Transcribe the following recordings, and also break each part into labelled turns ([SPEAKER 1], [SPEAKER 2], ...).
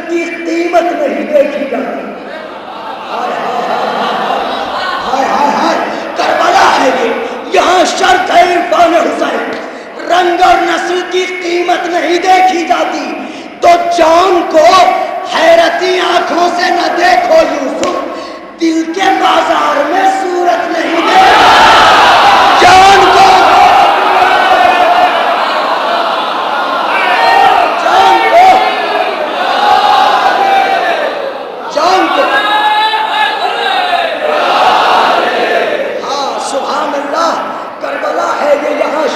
[SPEAKER 1] کی قیمت نہیں دیکھی جاتی. کربلا ہے یہاں شرط ہے عرفان حسین. رنگ اور نسل کی قیمت نہیں دیکھی جاتی تو جان کو حیرتی آنکھوں سے نہ دیکھو یوسف. دل کے بازار میں صورت نہیں دیکھی جان کو.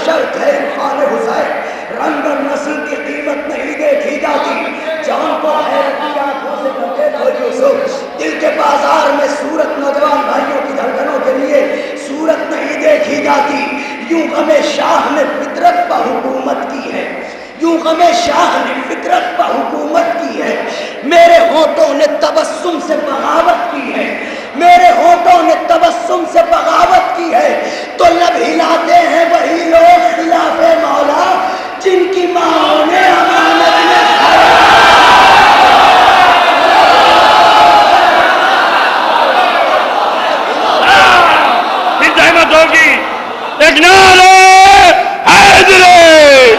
[SPEAKER 1] شرط ہے عرفان حسین. رنگ اور نسل کی قیمت نہیں دیکھی جاتی. جان کو حیرتی آنکھوں سے نہ دیکھو یوسف. دل کے بازار میں صورت نوجوان بھائیوں کی دھڑکنوں کے لیے صورت نہیں دیکھی جاتی. یوں غم شاہ نے فطرت پر حکومت کی ہے. یوں غم شاہ نے فطرت پر حکومت کی ہے. میرے ہونٹوں نے تبسم سے بغاوت کی ہے. میرے ہونٹوں نے تبسم سے بغاوت کی ہے تو لب ہلاتے ہیں وہی لوگ خلاف مولا جن کی ماں نے امانت میں
[SPEAKER 2] زحمت ہوگی. ایک نعرہ حیدری.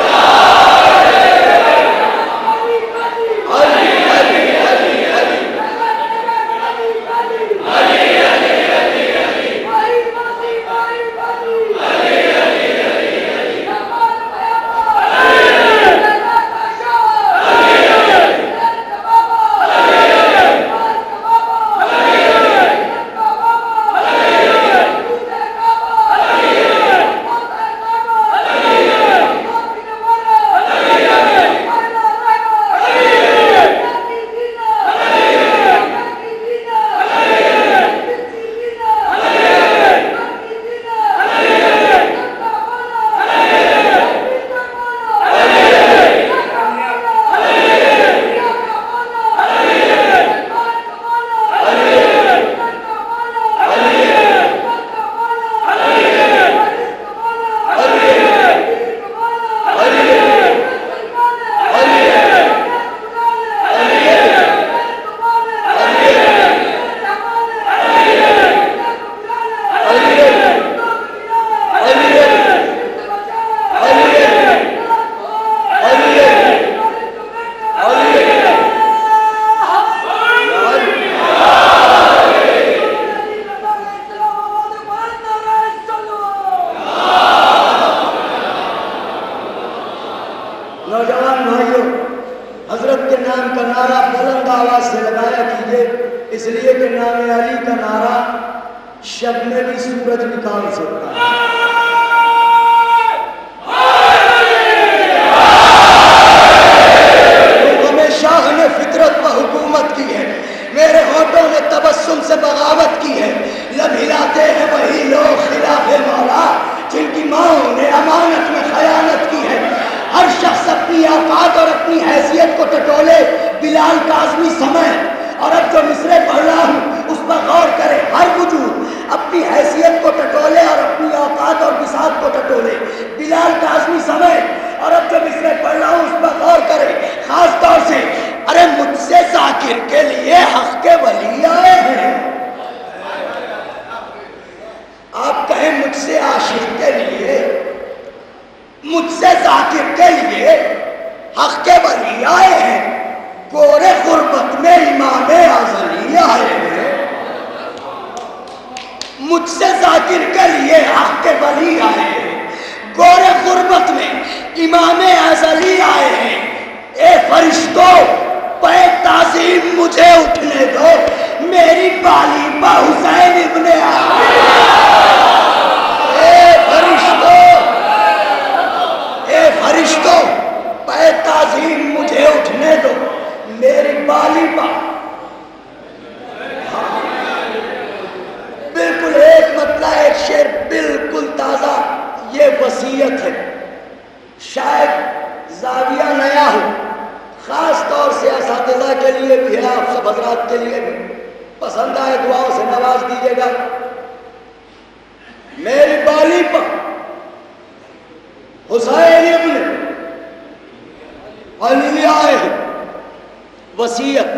[SPEAKER 1] وصیت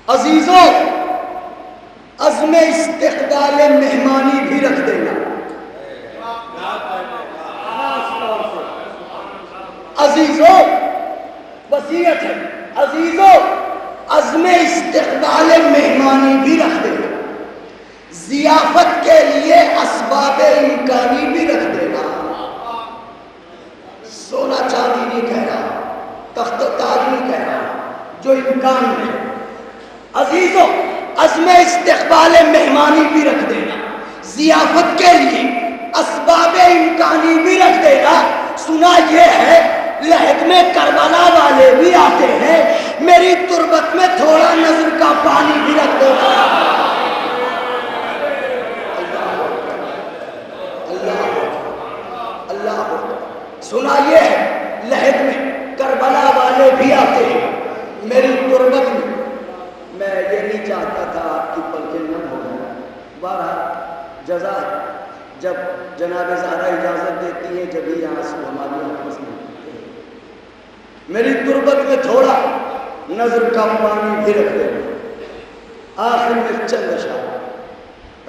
[SPEAKER 1] عزیزوں عزم استقبال مہمانی بھی رکھ دینا. عزیزوں وصیت ہے عزیزوں عزم استقبال مہمانی بھی رکھ دینا. ضیافت کے لیے اسباب امکانی بھی رکھ دینا. سونا چاندی نہیں کہہ رہا, تخت و تاج نہیں کہہ رہا, جو امکان ہے. عزیزوں عزم استقبال مہمانی بھی رکھ دینا. ضیافت کے لیے اسباب امکانی بھی رکھ دینا. سنا یہ ہے لہد میں کربلا والے بھی آتے ہیں, میری تربت میں تھوڑا نظر کا پانی بھی رکھ دینا. اللہ سنا یہ ہے لہد میں کربلا والے بھی آتے ہیں, میری تربت میں یہ نہیں چاہتا تھا آپ کی پلکیں نم ہو جائیں. بہرحال جزا جب جناب زہرا اجازت دیتی ہے جب ہی آنسو ہماری آپس میں ہوتے ہیں. میری تربت میں تھوڑا نظر کا پانی بھی رکھ دے. آخر میں چند اشعار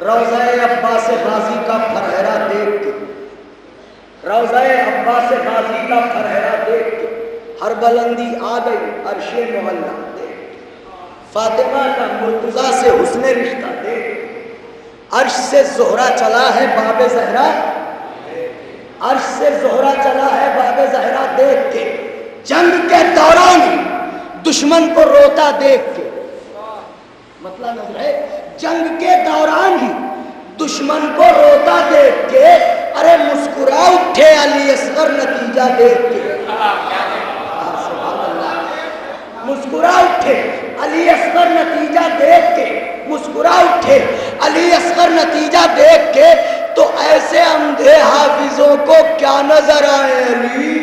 [SPEAKER 1] روضہ عباس غازی کا فرہرا دیکھ کے, روضہ عباس غازی کا فرہرا دیکھ کے ہر بلندی آ گئی عرش معلیٰ دیکھ, فاطمہ کا مرتضیٰ سے حسن رشتہ دیکھ, عرش سے زہرا چلا ہے باب زہرا, عرش سے زہرا چلا ہے باب زہرا دیکھ کے, جنگ کے دوران دشمن کو روتا دیکھ کے. مطلب نظر ہے جنگ کے دوران ہی دشمن کو روتا دیکھ کے, ارے مسکرا اٹھے علی اصغر نتیجہ دیکھ کے. مسکرا اٹھے علی اصغر نتیجہ دیکھ کے, مسکرا اٹھے علی اصغر نتیجہ دیکھ کے, تو ایسے اندھے حافظوں کو کیا نظر آئے علی.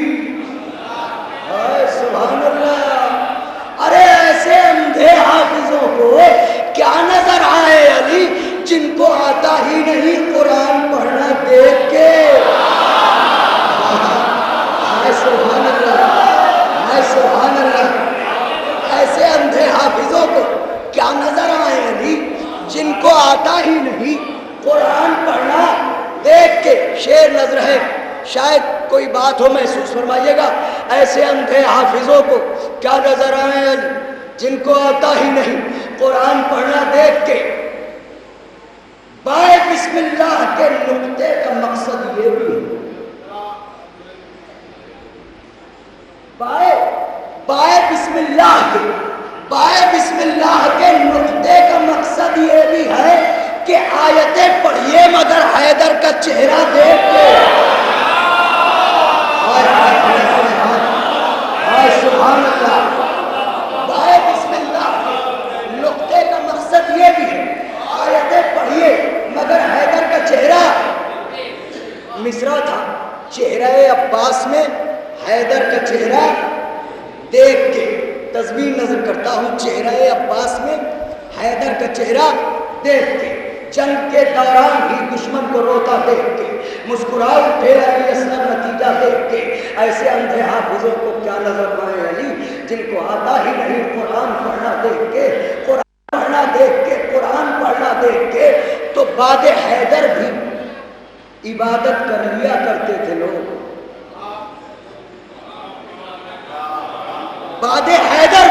[SPEAKER 1] سبحان اللہ. ارے ایسے اندھے حافظوں کو کیا نظر آئے علی جن کو آتا ہی نہیں قرآن پڑھنا دیکھ کے. سبحان اللہ, سبحان اللہ. ایسے اندھے حافظوں کو کیا نظر آئے علی جن کو آتا ہی نہیں قرآن پڑھنا دیکھ کے. شعر نظر ہے, شاید کوئی بات ہو محسوس فرمائیے گا. ایسے اندھے حافظوں کو کیا نظر آئے علی جن کو آتا ہی نہیں قرآن پڑھنا دیکھ کے. بائے بسم اللہ کے نقطے کا مقصد یہ بھی ہے, بائے بسم اللہ کے نقطے کا مقصد یہ بھی ہے کہ آیتیں پڑھیے مگر حیدر کا چہرہ دیکھ کے. سبحان اللہ. بائے بسم اللہ نقطے کا مقصد یہ بھی ہے آیتیں پڑھیے مگر حیدر کا چہرہ. مصرع تھا چہرہ عباس میں حیدر کا چہرہ دیکھ کے. تصویر نظر کرتا ہوں چہرہ عباس میں حیدر کا چہرہ دیکھ کے, جنگ کے دوران ہی دشمن کو روتا دیکھ کے, مسکرا اٹھے علی اصغر نتیجہ دیکھ کے. ایسے اندھے حافظوں کو کیا نظر آئے علی جن کو آتا ہی نہیں قرآن پڑھنا دیکھ کے, قرآن پڑھنا دیکھ کے, قرآن پڑھنا دیکھ کے. تو بعد حیدر بھی عبادت کر لیا کرتے تھے لوگ. بعد حیدر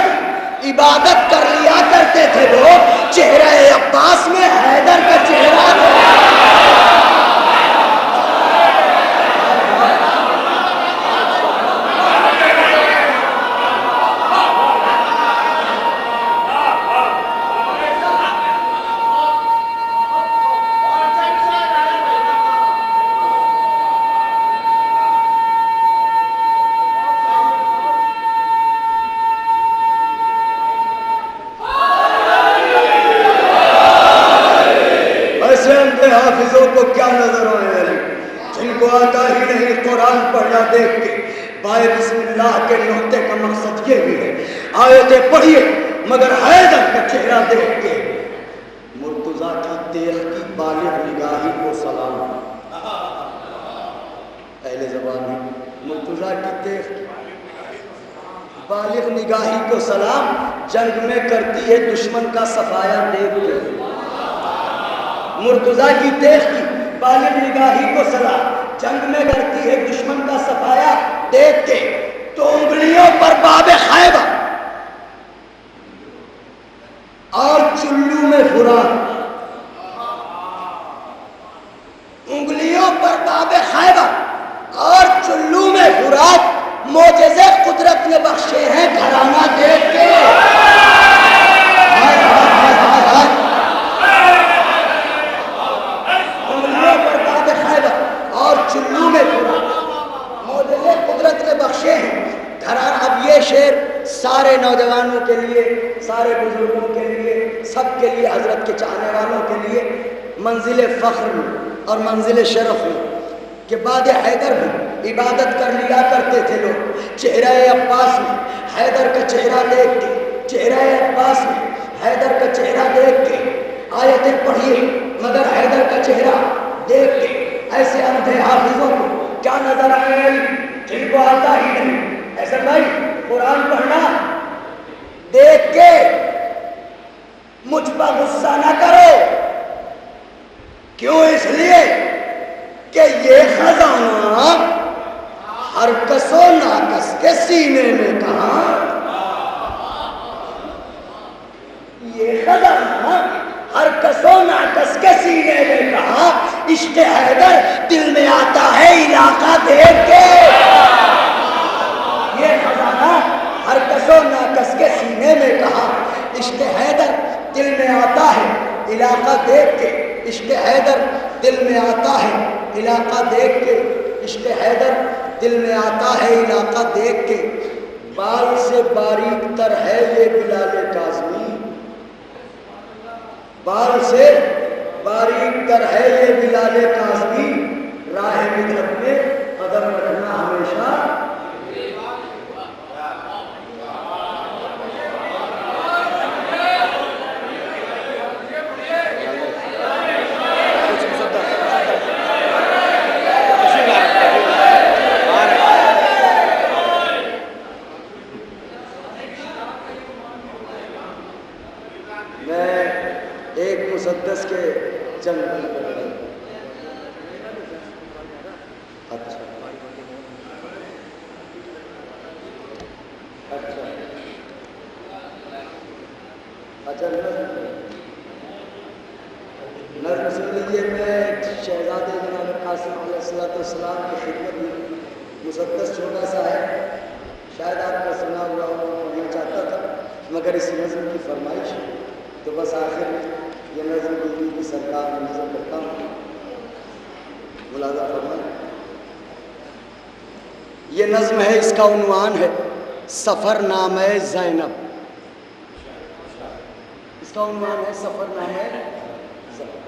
[SPEAKER 1] عبادت کر لیا کرتے تھے لوگ. چہرہ عباس میں حیدر کا چہرہ حافظوں کو کیا نظر آئے علی جن کو آتا ہی نہیں قرآن پڑھنا دیکھ کے. بائے بسم اللہ کے نقطے کا مقصد یہ بھی ہے آیتیں پڑھیے مگر حیدر کا چہرہ دیکھ کے. مرتضیٰ کی تیغ کی بالغ نگاہی کو سلام. اہل زبان میں مرتضیٰ کی تیغ بالغ نگاہی کو سلام، جنگ میں کرتی ہے دشمن کا صفایا دیکھ کے۔ مرتضیٰ کی تیغ کی بالغ نگاہی کو سلام، جنگ میں کرتی ہے دشمن کا صفایا دیکھ کے۔ تو انگلیوں پر باب خیبر اور چلو میں فرات، انگلیوں پر باب خیبر اور چلو میں فرات معجزے قدرت نے بخشے ہیں گھرانہ دیکھ کے۔ انگلیوں پر باب خیبر اور چلو میں فرات معجزے قدرت نے بخشے ہیں گھرانہ۔ اب یہ شعر سارے نوجوانوں کے لیے، سارے بزرگوں کے لیے، سب کے لیے، حضرت کے چاہنے والوں کے لیے منزل فخر اور منزل شرف ہے کہ بعد حیدر بھی عبادت کر لیا کرتے تھے لوگ۔ چہرہ عباس میں حیدر کا چہرہ دیکھ کے، چہرہ عباس میں حیدر کا چہرہ دیکھ کے آیتیں پڑھیے مگر حیدر کا چہرہ دیکھ کے۔ ایسے اندھے حافظوں کو کیا نظر آئے جن کو آتا ہی نہیں؟ ایسا بھائی قرآن پڑھنا دیکھ کے مجھ پر غصہ نہ کرو، کیوں؟ اس لیے کہ یہ خزانہ ہر کس و ناکس کے سینے میں کہاں، یہ خزانہ ہر کس و ناکس کے سینے میں کہاں، عشق حیدر دل میں آتا ہے علاقہ دیکھ کے۔ یہ خزانہ ہر کس و ناکس کے سینے میں کہاں، عشق حیدر دل میں آتا ہے علاقہ دیکھ کے۔ عشق حیدر دل میں آتا ہے علاقہ دیکھ کے، عشق حیدر دل میں آتا ہے علاقہ دیکھ کے۔ بال سے باریک تر ہے یہ بلال کاظمی، بال سے باریک تر ہے یہ بلال کاظمی، راہ مدحت میں قدم رکھنا ہمیشہ۔ مسدس کے چند اچھا نظم سن لیجیے۔ میں شہزادے جناب قاسم علیہ السلام کی خدمت میں مسدس چھوٹا سا ہے، شاید آپ کا سنا ہوا ہو، پڑھنا چاہتا تھا مگر اس نظم کی فرمائش تو بس آخر میں یہ نظم دلی کی سرکار میں نظم کرتا ہوں، ملاحظہ فرمائیں۔ یہ نظم ہے، اس کا عنوان ہے سفر نامہ زینب، اس کا عنوان ہے سفر نامہ زینب۔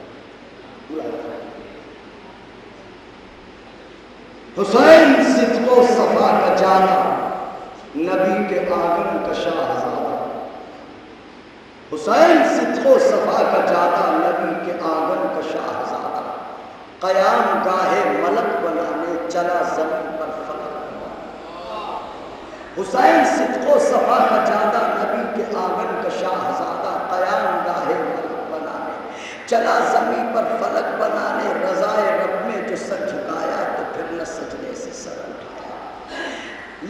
[SPEAKER 1] حسین صدق و صفا کا جانا، نبی کے آنگن کا شاہزادہ، حسین صدق و صفا کا جاتا، نبی کے آنگن کا شاہزادہ، قیام گاہ ملک بنانے چلا زمین پر فلک بنانے۔ حسین صدق و صفا کا جاتا، نبی کے آنگن کا شاہزادہ، قیام گاہ ملک بنانے چلا زمین پر فلک بنانے، رضائے رب میں جو سر جھکایا تو پھر نہ سجدے سے سر اٹھایا،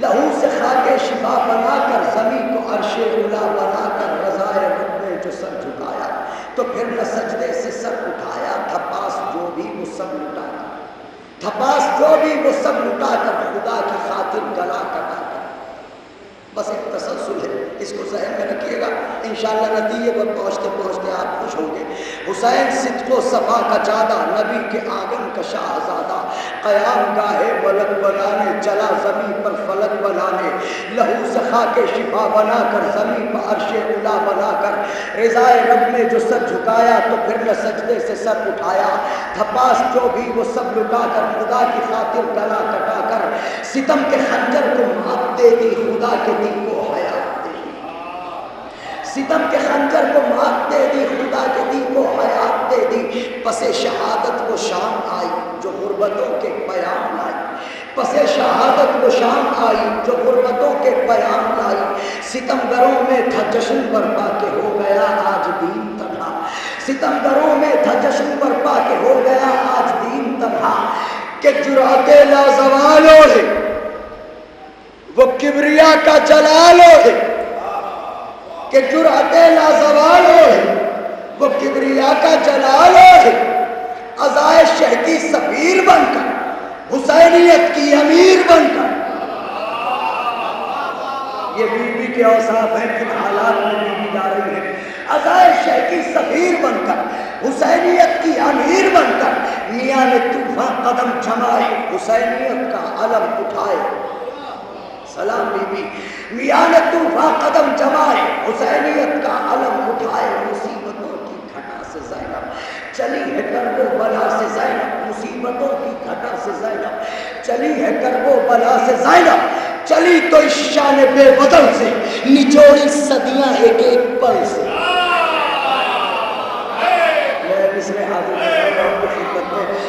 [SPEAKER 1] لہو سے خاک شفا بنا کر زمین کو عرش علا بنا کر، رضائے رب میں جو سر جھکایا تو پھر نہ سجدے سے سر اٹھایا، تھا پاس جو بھی وہ سب لٹا کر، تھا پاس جو بھی وہ سب لٹا کر، خدا کی خاطر گلا کٹا کر۔ بس ایک تسلسل ہے، اس کو ذہن میں رکھیے گا، انشاءاللہ نتیجے پر پہنچتے پہنچتے آپ خوش ہوں گے۔ حسین صدق و صفا کا جادہ، نبی کے آنگن کا شاہزادہ، قیام گاہ ملک بنانے چلا زمین پر فلک بنانے، لہو سے خاک شفا بنا کر زمین پر عرش علا بنا کر، رضائے رب میں جو سر جھکایا تو پھر نہ سجدے سے سر اٹھایا، تھا پاس جو بھی وہ سب لٹا کر، خدا کی خاطر گلا کٹا کر، ستم کے خنجر کو مات دے دی، خدا کے دین کو حیات دے دی، ستم کے خنجر کو مات دے دی، خدا کے دین کو حیات دے دی، پس شہادت کو شام آئی جو غربتوں کے پیام لائی، پس شہادت وہ شام آئی جو غربتوں کے پیام لائی، ستمگروں میں تھا جشن برپا کہ ہو گیا آج دین تنہا، ستمگروں میں تھا جشن برپا کہ ہو گیا آج دین تنہا، کہ جرأت لازوال ہے وہ کبریا کا جلال ہے، کہ جرأت لازوال ہے وہ کبریا کا جلال ہے، عزائے شہ کی سفیر بن کر حسینیت کی امیر بن کر، یہ بی بی کے اوصاف ہیں کن حالات میں بی بی جا رہی ہے، عزائے شہ کی سفیر بن کر حسینیت کی امیر بن کر، میاں نے طوفان قدم جمائے حسینیت کا علم اٹھائے، سلام بی بی، میاں نے طوفان قدم جمائے حسینیت کا علم اٹھائے، مصیبتوں کی گھٹا سے زینب چلی ہے کرب و بلا سے زینب، مصیبتوں کی گھٹا سے زینب چلی ہے کرب و بلا سے زینب، چلی تو اس شان بے بدل سے نچوڑی صدیاں ایک ایک پل سے،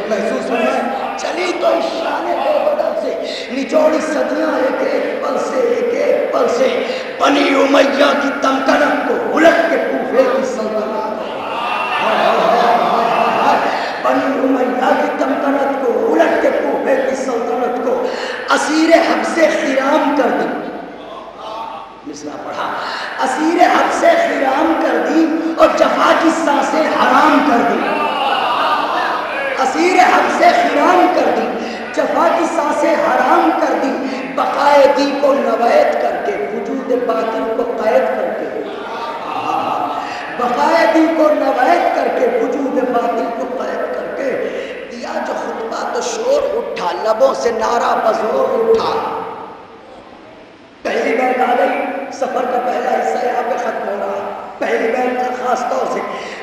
[SPEAKER 1] محسوس ہونا ہے، چلی تو اس شان بے بدل سے نچوڑی صدیاں ایک ایک پل سے، ایک ایک پل سے، بنی امیہ کی تمکنت کو الٹ کے کوفے کی سلطنت، بنی امیہ کی تمکنت کو الٹ کے کوفے کی سلطنت کو اسیر حبس خرام کر دی، مصرع پڑھا، اسیر حبس خرام کر دی اور جفا کی سانسیں حرام کر دی، اسیر حبس خرام کر دی، جفا کی سانسیں حرام کر دی، بقائے دی کو نوید کر کے وجود باطل کو قید کر کے، بقائے دی کو نوید کر کے وجود باطل کو قید کر کے دیا جو خطبہ تو شور اٹھا، لبوں سے نعرہ بزور اٹھا، پہلی بیعت آ گئی، سفر کا پہلا حصہ یہاں پہ ختم ہو رہا ہے، پہلی بیعت کا خاص طور سے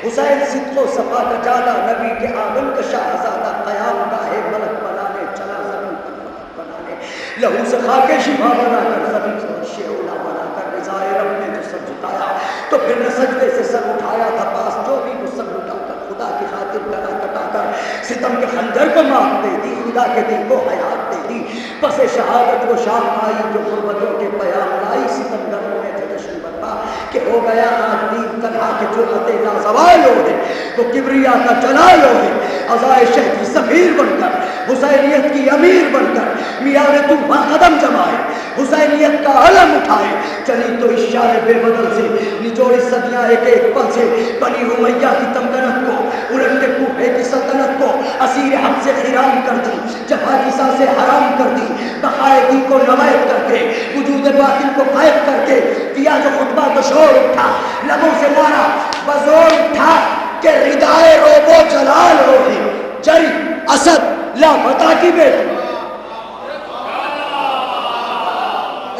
[SPEAKER 1] حسین صدق و صفا کا جادہ، نبی کے آنگن کا شاہزادہ، قیام گاہ ملک بنانے چلا زمین پر ملک بنانے، لہو سے خاک شفا بنا کر زمین سے شعلہ بنا کر رضائے رب نے جو سر جھکایا تو پھر نے سجدے سے سر اٹھایا تھا، پاس جو بھی وہ سر اٹھا کر خدا کی خاطر گلا کٹا کر ستم کے خنجر کو مار دے دی، خدا کے دل کو حیات دے دی، پس شہادت وہ شام آئی جو غربتوں کے پیام لائی، ستمگروں میں تھے جشن برپا کہ ہو گیا آج دین تنہا، کہ جرأت لازوال ہے وہ کبریا کا جلال ہے، عزائے شہ کی سفیر بن کر حسینیت کی امیر بن کر میاں نے طوفان قدم جمائے حسینیت کا علم اٹھائے، چلی تو اس شان بے بدل سے نچوڑی صدیاں ایک ایک پل سے، بنی امیہ کی تمکنت کو الٹ کے کوفے کی سلطنت کو اسیر حبس سے خرام کر دی، جفا کی سانسیں حرام کر دی، بقائے دی کو نوید کر کے وجود باطل کو قید کر کے دیا جو خطبہ تو شور اٹھا، لبوں سے نعرہ بزور اٹھا کہ ردائے روب و جلال ہو ہے جری اسد لافتہ کی بیٹی،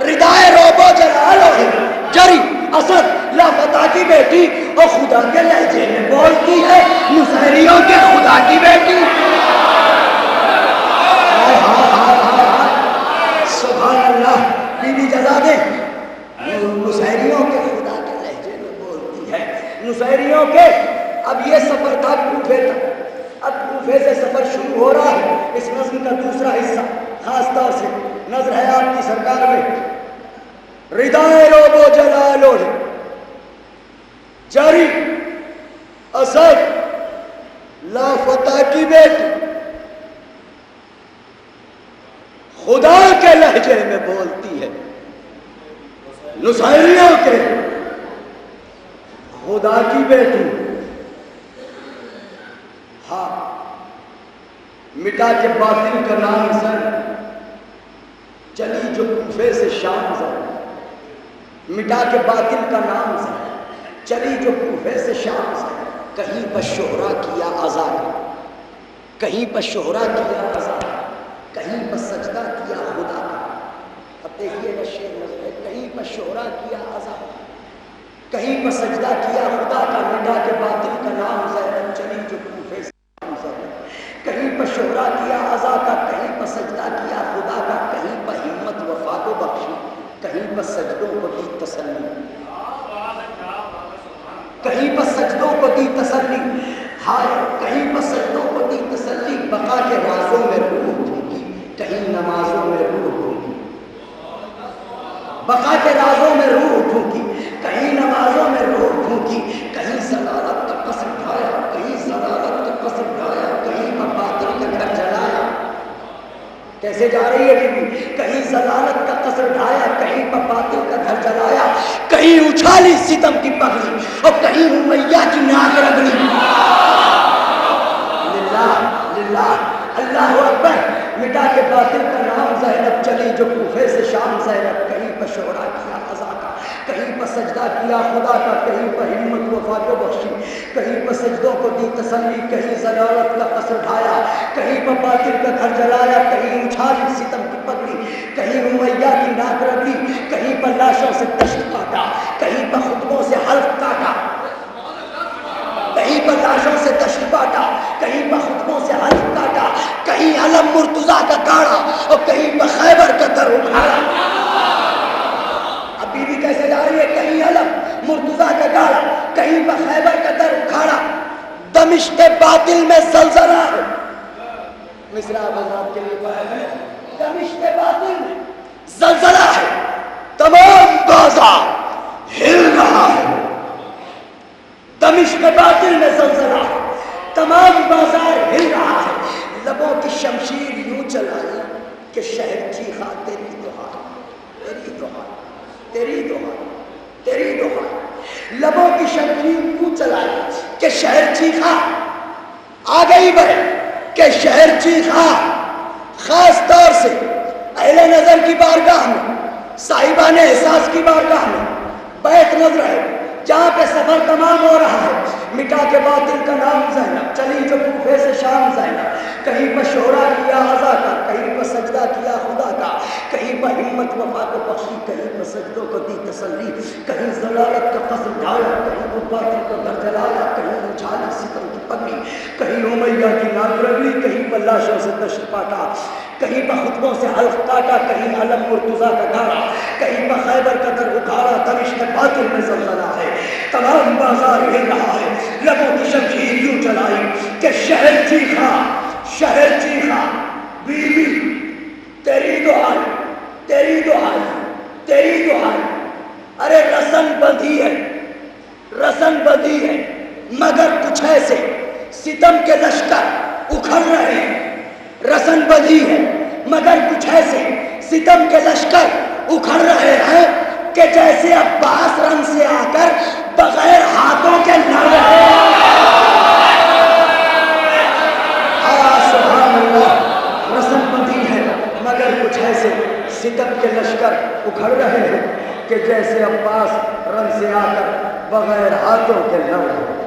[SPEAKER 1] ردائے روب و جلال ہو ہے جری اسد لافتہ کی بیٹی، اور خدا کے لہجے میں بولتی ہے نصیریوں کے خدا کی بیٹی، سبحان اللہ، بی بی جزا دے، نصیریوں کے خدا کے لہجے میں بولتی ہے، نصیریوں کے، اب یہ سفر تھا کوفے تک، اب کوفے سے سفر شروع ہو رہا ہے، اس نظم کا دوسرا حصہ خاص طور سے نظر ہے آپ کی سرکار میں، ردائے روب و جلال ہے جاری اسد لافتہ کی بیٹی، خدا کے لہجے میں بولتی ہے، نصیریوں کے خدا کی بیٹی، ہاں مٹا کے باطل کا نام سر، چلی جو کوفے سے شام سر، مٹا کے باطل کا نام سر، چلی جو کوفے سے شام سر، کہیں پر شہرا کیا آزاد، کہیں پر شہرا کیا آزاد، کہیں پر سجدہ کیا خدا کا، اب دیکھیے گا شعر نظر ہے، کہیں پر شہرا کیا آزاد، کہیں پر سجدہ کیا خدا کا، مٹا کے باطل کا نام سر، چلی جو کوفے سے شام سر، کہیں پر شہرا کیا آزاد کا، کہیں پر سجدہ کیا خدا کا، کہیں پر ہمت وفا کو بخشی، کہیں پر سجدوں کو دی تسلی، کہیں پر سجدوں کو دی تسلی، ہائے کہیں پر سجدوں کو دی تسلی، بقا کے رازوں میں روح پھونکی، کہیں کہیں نمازوں میں روح ڈھونڈی، بقا کے رازوں میں روح ڈھونڈی، کہیں نمازوں میں روح ڈھونڈی، کہیں ضلالت کا قصر ڈھایا، کہیں ضلالت کا قصر ڈھایا، کہیں باطل کا گھر جلایا۔ کیسے جا رہی ہے بی بی؟ کہیں ضلالت کا قصر ڈھایا، کہیں باطل کا گھر جلایا، کہیں اچھالی ستم کی پگڑی اور کہیں امیہ کی ناک رگڑی۔ للہ للہ اللہ اکبر۔ مٹا کے باطل کا نام زینب چلی جو کوفے سے شام زینب، کہیں پر شعرا کیا قضا کا، کہیں پر سجدہ کیا خدا کا، کہیں پر ہمت وفا کو بخشی، کہیں پر سجدوں کو دی تسلی، کہیں ضلالت کا قصر ڈھایا، کہیں پر باطل کا گھر جلایا، کہیں اچھالی ستم کی پگڑی، کہیں امیہ کی ناک رگڑی، کہیں پر لاشوں سے دشت کاٹا، کہیں پر خطبوں سے حلق کاٹا، کہیں پر لاشوں سے دشت کاٹا، کہیں پر خطبوں سے حلق کاٹا، کہیں علم مرتضیٰ کا گاڑا اور کہیں پر خیبر کا در اکھاڑا۔ اب بی بی کیسے جا رہی ہے؟ کہیں علم مرتضیٰ کا گاڑا، کہیں پر خیبر کا در اکھاڑا۔ دمشق باطل میں زلزلہ ہے، مصرع حضرات کے لیے پڑھا ہے، دمشق باطل میں زلزلہ ہے، تمام بازار ہل رہا ہے۔ دمشق باطل میں زلزلہ ہے، تمام بازار ہل رہا ہے۔ لبوں کی شمشیر یوں چلائی کہ شہر چیخا تیری دعا، تیری دعا، تیری دعا، تیری دعا۔ لبوں کی شمشیر یوں چلائی کہ شہر چیخا، آ گئی بڑے کہ شہر چیخا۔ خاص طور سے اہل نظر کی بارگاہ میں، صاحبان احساس کی بارگاہ میں بیت نظر ہے جہاں پہ سفر تمام ہو رہا ہے۔ مٹا کے باطل کا نام زینب چلی جو کوفے سے شام زینب، کہیں پر شعرا کیا عزا کا، کہیں پر سجدہ کیا خدا کا، کہیں پر ہمت وفا کو بخشی، کہیں پر سجدوں کو دی تسلی، کہیں ضلالت کا قصر ڈھایا، کہیں پر باطل کو گھر جلایا، کہیں اچھالی ستم کی پگڑی، کہیں امیہ کی ناک رگڑی، کہیں پر لاشوں سے دشت کاٹا، کہیں پر خطبوں سے حلق کاٹا، کہیں علم مرتضیٰ کا گاڑا، کہیں پر خیبر کا در اکھاڑا۔ دمشق باطل میں زلزلہ ہے، تمام بازار ہل رہا ہے۔ لبوں کی شمشیر یوں چلائی کہ شہر چیخا، شہر چیخا۔ بی بی تیری دعائی، تیری دعائی، تیری دعائی۔ ارے رسن بندھی ہے، رسن بندھی ہے، مگر کچھ ایسے ستم کے لشکر اکھڑ رہے ہیں۔ رسن بندھی ہے مگر کچھ ایسے ستم کے لشکر اکھڑ رہے ہیں کہ جیسے عباس رنگ سے آ کر بغیر ہاتھوں کے لڑ رہے ہیں۔ سبحان اللہ۔ رسن بندھی ہے مگر کچھ ایسے ستم کے لشکر اکھڑ رہے ہیں کہ جیسے عباس رنگ سے آ کر بغیر ہاتھوں کے لڑ رہے ہیں۔